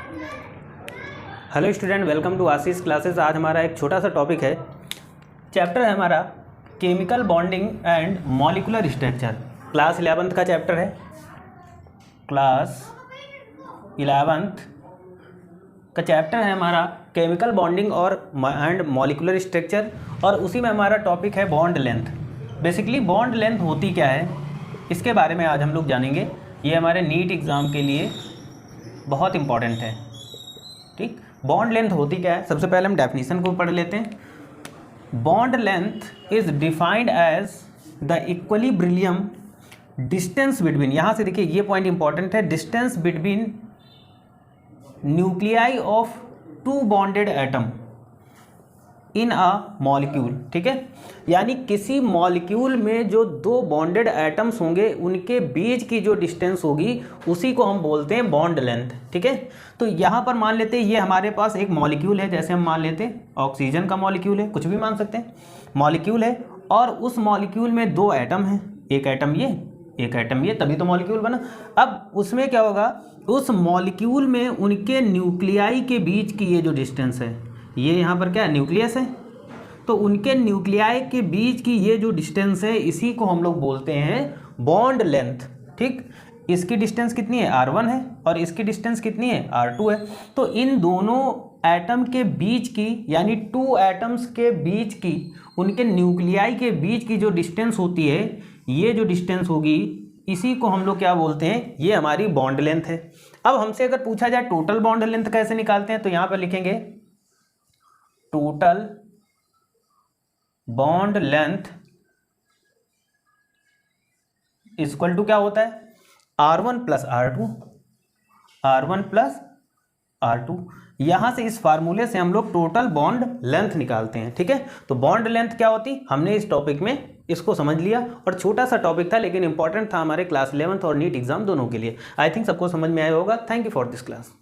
Hello student, welcome to Ashish classes. आज हमारा एक छोटा सा टॉपिक है, चैप्टर है हमारा chemical bonding and molecular structure. Class 11th का चैप्टर है, क्लास 11th का चैप्टर है हमारा केमिकल बॉन्डिंग और एंड मॉलिक्यूलर स्ट्रक्चर, और उसी में हमारा टॉपिक है bond length. Basically bond length होती क्या है, इसके बारे में आज हम लोग जानेंगे। ये हमारे नीट एग्ज़ाम के लिए बहुत इंपॉर्टेंट है। ठीक, बॉन्ड लेंथ होती क्या है, सबसे पहले हम डेफिनेशन को पढ़ लेते हैं। Bond length is defined as the equilibrium distance between, यहाँ से देखिए ये पॉइंट इंपॉर्टेंट है, distance between nuclei of two bonded atom in a molecule. ठीक है, यानी किसी मॉलिक्यूल में जो दो बॉन्डेड एटम्स होंगे उनके बीच की जो डिस्टेंस होगी उसी को हम बोलते हैं बॉन्ड लेंथ। ठीक है, तो यहाँ पर मान लेते हैं ये हमारे पास एक मॉलिक्यूल है, जैसे हम मान लेते हैं ऑक्सीजन का मॉलिक्यूल है, कुछ भी मान सकते हैं, मॉलिक्यूल है, और उस मॉलिक्यूल में दो एटम हैं, एक एटम ये, एक एटम ये, तभी तो मॉलिक्यूल बना। अब उसमें क्या होगा, उस मॉलिक्यूल में उनके न्यूक्लियाई के बीच की ये जो डिस्टेंस है, ये यहाँ पर क्या है, न्यूक्लियस है, तो उनके न्यूक्लियाई के बीच की ये जो डिस्टेंस है इसी को हम लोग बोलते हैं बॉन्ड लेंथ। ठीक, इसकी डिस्टेंस कितनी है, r1 है, और इसकी डिस्टेंस कितनी है, r2 है। तो इन दोनों एटम के बीच की, यानी टू एटम्स के बीच की, उनके न्यूक्लियाई के बीच की जो डिस्टेंस होती है, ये जो डिस्टेंस होगी इसी को हम लोग क्या बोलते हैं, ये हमारी बॉन्ड लेंथ है। अब हमसे अगर पूछा जाए टोटल बॉन्ड लेंथ कैसे निकालते हैं, तो यहाँ पर लिखेंगे total bond length equal to क्या होता है, r1 plus r2, r1 plus r2। यहां से इस फार्मूले से हम लोग टोटल बॉन्ड लेंथ निकालते हैं। ठीक है, तो बॉन्ड लेंथ क्या होती, हमने इस टॉपिक में इसको समझ लिया, और छोटा सा टॉपिक था लेकिन इंपॉर्टेंट था हमारे क्लास 11th और नीट एग्जाम दोनों के लिए। आई थिंक सबको समझ में आया होगा। Thank you for this class.